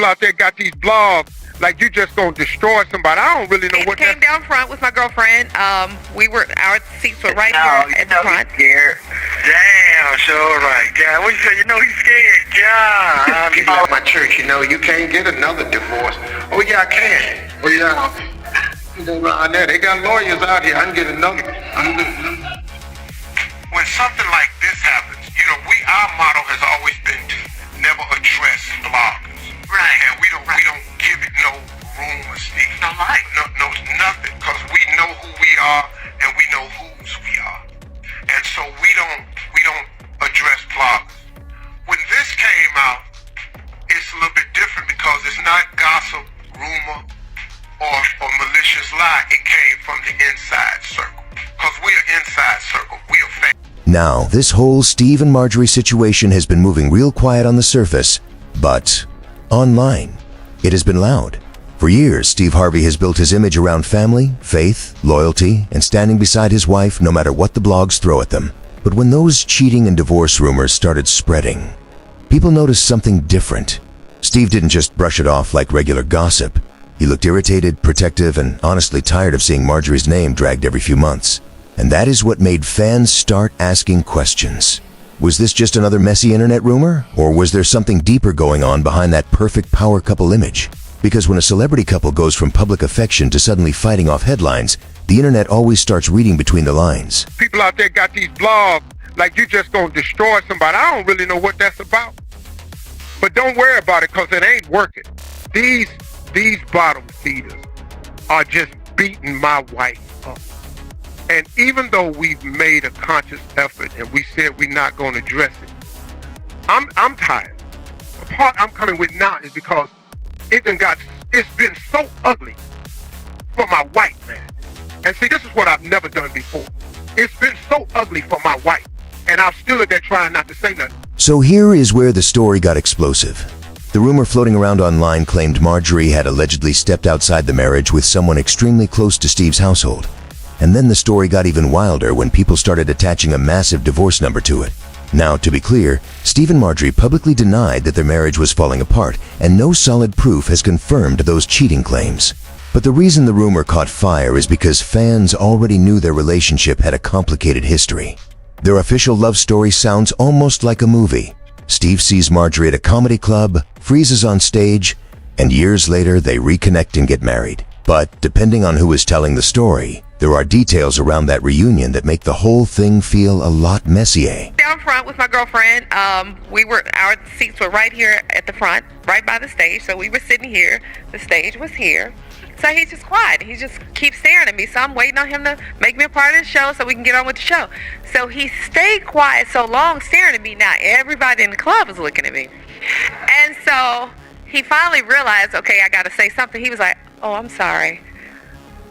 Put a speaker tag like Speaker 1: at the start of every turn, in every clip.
Speaker 1: People out there got these blogs like you just gonna destroy somebody. I don't really know what
Speaker 2: came down front with my girlfriend. Our seats were right here at the front.
Speaker 3: He's scared. Damn, sure right. God, what you say? You know he's scared. God.
Speaker 4: People at my church, you can't get another divorce. Oh yeah, I can. Oh yeah. Around there, they got lawyers out here. I can get another.
Speaker 5: When something like this happens, our motto has always been to never address bloggers.
Speaker 3: Right.
Speaker 5: And we don't give it no room or speak.
Speaker 3: No light.
Speaker 5: No, nothing. Because we know who we are and we know whose we are. And so we don't address bloggers. When this came out, it's a little bit different because it's not gossip, rumor, or malicious lie. It came from the inside circle. Because we're inside circle. We are fans.
Speaker 6: Now, this whole Steve and Marjorie situation has been moving real quiet on the surface, but online, it has been loud. For years, Steve Harvey has built his image around family, faith, loyalty, and standing beside his wife no matter what the blogs throw at them. But when those cheating and divorce rumors started spreading, people noticed something different. Steve didn't just brush it off like regular gossip. He looked irritated, protective, and honestly tired of seeing Marjorie's name dragged every few months. And that is what made fans start asking questions. Was this just another messy internet rumor? Or was there something deeper going on behind that perfect power couple image? Because when a celebrity couple goes from public affection to suddenly fighting off headlines, the internet always starts reading between the lines.
Speaker 1: People out there got these blogs like you just gonna destroy somebody. I don't really know what that's about. But don't worry about it because it ain't working. These bottom feeders are just beating my wife up. And even though we've made a conscious effort and we said we're not going to address it, I'm tired. The part I'm coming with now is because it's been so ugly for my wife, man. And see, this is what I've never done before. It's been so ugly for my wife, and I'm still at there trying not to say nothing.
Speaker 6: So here is where the story got explosive. The rumor floating around online claimed Marjorie had allegedly stepped outside the marriage with someone extremely close to Steve's household. And then the story got even wilder when people started attaching a massive divorce number to it. Now, to be clear, Steve and Marjorie publicly denied that their marriage was falling apart, and no solid proof has confirmed those cheating claims. But the reason the rumor caught fire is because fans already knew their relationship had a complicated history. Their official love story sounds almost like a movie. Steve sees Marjorie at a comedy club, freezes on stage, and years later they reconnect and get married. But depending on who is telling the story, there are details around that reunion that make the whole thing feel a lot messier.
Speaker 2: Down front with my girlfriend, our seats were right here at the front, right by the stage. So we were sitting here. The stage was here. So he's just quiet. He just keeps staring at me. So I'm waiting on him to make me a part of the show so we can get on with the show. So he stayed quiet so long, staring at me. Now everybody in the club is looking at me. And so he finally realized, okay, I got to say something. He was like, "Oh, I'm sorry.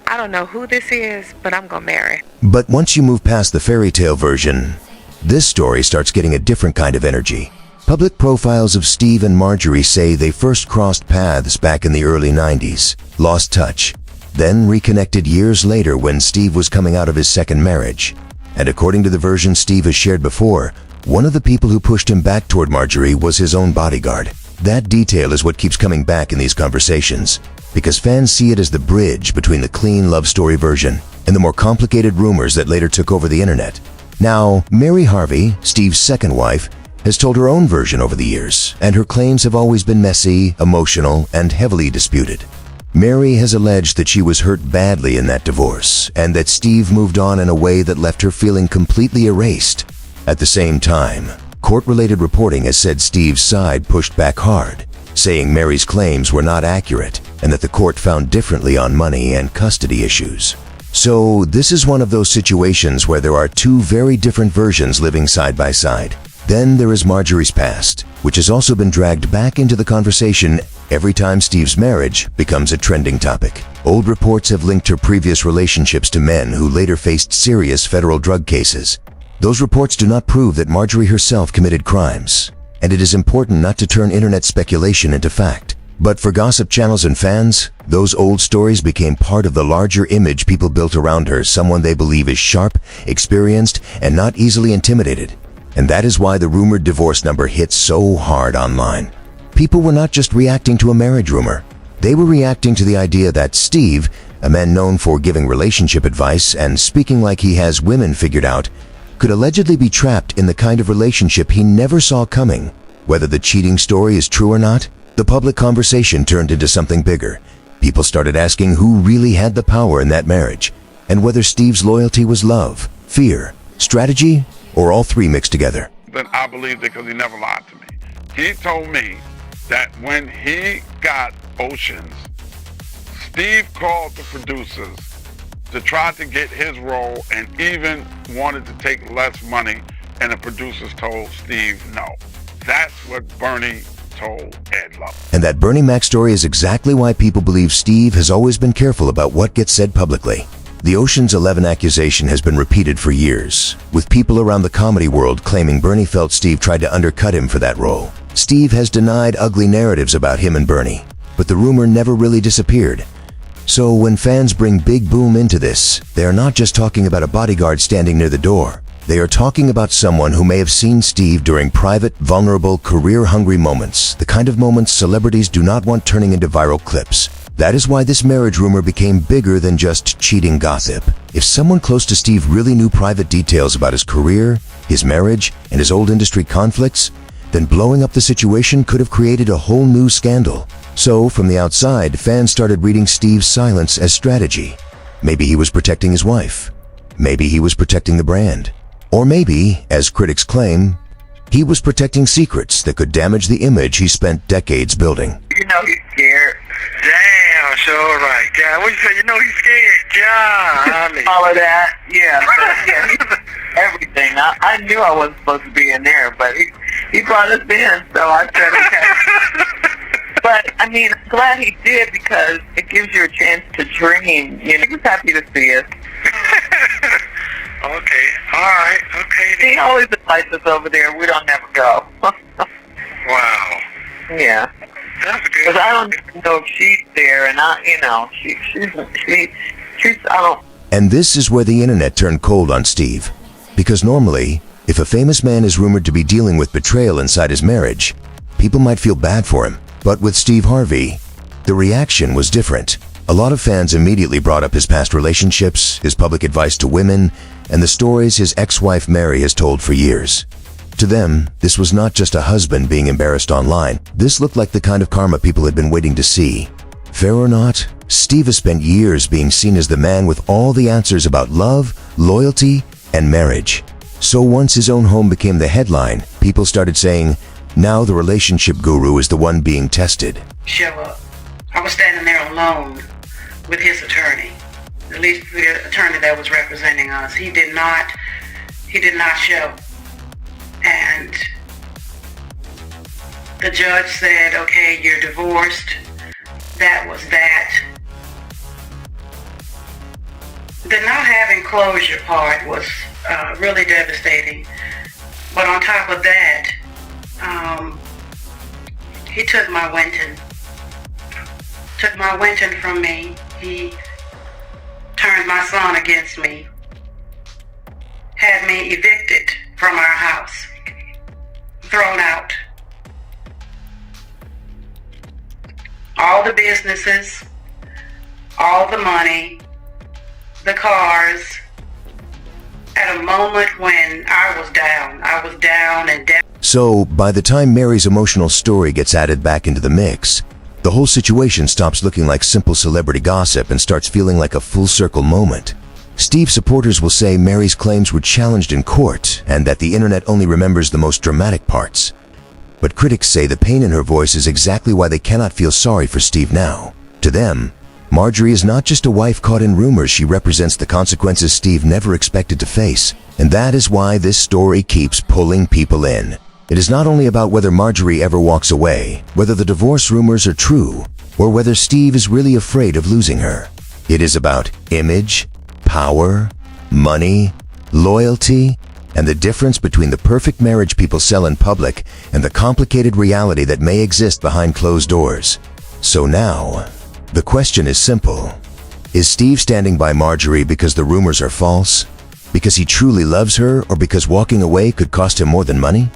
Speaker 2: I don't know who this is, but I'm gonna marry."
Speaker 6: But once you move past the fairy tale version, this story starts getting a different kind of energy. Public profiles of Steve and Marjorie say they first crossed paths back in the early 90s, lost touch, then reconnected years later when Steve was coming out of his second marriage. And according to the version Steve has shared before, one of the people who pushed him back toward Marjorie was his own bodyguard. That detail is what keeps coming back in these conversations, because fans see it as the bridge between the clean love story version and the more complicated rumors that later took over the internet. Now, Mary Harvey, Steve's second wife, has told her own version over the years, and her claims have always been messy, emotional, and heavily disputed. Mary has alleged that she was hurt badly in that divorce, and that Steve moved on in a way that left her feeling completely erased. At the same time, court-related reporting has said Steve's side pushed back hard, saying Mary's claims were not accurate, and that the court found differently on money and custody issues. So this is one of those situations where there are two very different versions living side by side. Then there is Marjorie's past, which has also been dragged back into the conversation every time Steve's marriage becomes a trending topic. Old reports have linked her previous relationships to men who later faced serious federal drug cases. Those reports do not prove that Marjorie herself committed crimes, and it is important not to turn internet speculation into fact. But for gossip channels and fans, those old stories became part of the larger image people built around her, someone they believe is sharp, experienced, and not easily intimidated. And that is why the rumored divorce number hits so hard online. People were not just reacting to a marriage rumor. They were reacting to the idea that Steve, a man known for giving relationship advice and speaking like he has women figured out, could allegedly be trapped in the kind of relationship he never saw coming. Whether the cheating story is true or not, the public conversation turned into something bigger. People started asking who really had the power in that marriage, and whether Steve's loyalty was love, fear, strategy, or all three mixed together.
Speaker 7: Then I believed it because he never lied to me. He told me that when he got Oceans, Steve called the producers to try to get his role and even wanted to take less money, and the producers told Steve no. That's what Bernie told Ed Lowe.
Speaker 6: And that Bernie Mac story is exactly why people believe Steve has always been careful about what gets said publicly. The Ocean's 11 accusation has been repeated for years, with people around the comedy world claiming Bernie felt Steve tried to undercut him for that role. Steve has denied ugly narratives about him and Bernie, but the rumor never really disappeared. So when fans bring Big Boom into this, they are not just talking about a bodyguard standing near the door. They are talking about someone who may have seen Steve during private, vulnerable, career-hungry moments, the kind of moments celebrities do not want turning into viral clips. That is why this marriage rumor became bigger than just cheating gossip. If someone close to Steve really knew private details about his career, his marriage, and his old industry conflicts, then blowing up the situation could have created a whole new scandal. So, from the outside, fans started reading Steve's silence as strategy. Maybe he was protecting his wife. Maybe he was protecting the brand. Or maybe, as critics claim, he was protecting secrets that could damage the image he spent decades building.
Speaker 3: You know he's scared. Damn, sure right. God, what you say? You know he's scared. God, all of that. Yeah, everything. I knew I wasn't supposed to be in there, but he brought us in, so I said okay. But, I mean, I'm glad he did because it gives you a chance to dream. You know, he was happy to see us. Okay, all right, okay. He always invites us over there. We don't never go. Wow. Yeah. That's good. Because I don't even know if she's there, and she's, I don't.
Speaker 6: And this is where the internet turned cold on Steve. Because normally, if a famous man is rumored to be dealing with betrayal inside his marriage, people might feel bad for him. But with Steve Harvey, the reaction was different. A lot of fans immediately brought up his past relationships, his public advice to women, and the stories his ex-wife Mary has told for years. To them, this was not just a husband being embarrassed online. This looked like the kind of karma people had been waiting to see. Fair or not, Steve has spent years being seen as the man with all the answers about love, loyalty, and marriage. So once his own home became the headline, people started saying, now the relationship guru is the one being tested.
Speaker 8: Show up. I was standing there alone with his attorney, at least the attorney that was representing us. He did not show. And the judge said, okay, you're divorced. That was that. The not having closure part was really devastating. But on top of that, he took my Winton. Took my Winton from me. He turned my son against me. Had me evicted from our house. Thrown out. All the businesses, all the money, the cars, at a moment when I was down and down.
Speaker 6: So, by the time Mary's emotional story gets added back into the mix, the whole situation stops looking like simple celebrity gossip and starts feeling like a full-circle moment. Steve's supporters will say Mary's claims were challenged in court and that the internet only remembers the most dramatic parts. But critics say the pain in her voice is exactly why they cannot feel sorry for Steve now. To them, Marjorie is not just a wife caught in rumors, she represents the consequences Steve never expected to face. And that is why this story keeps pulling people in. It is not only about whether Marjorie ever walks away, whether the divorce rumors are true, or whether Steve is really afraid of losing her. It is about image, power, money, loyalty, and the difference between the perfect marriage people sell in public and the complicated reality that may exist behind closed doors. So now, the question is simple. Is Steve standing by Marjorie because the rumors are false? Because he truly loves her, or because walking away could cost him more than money?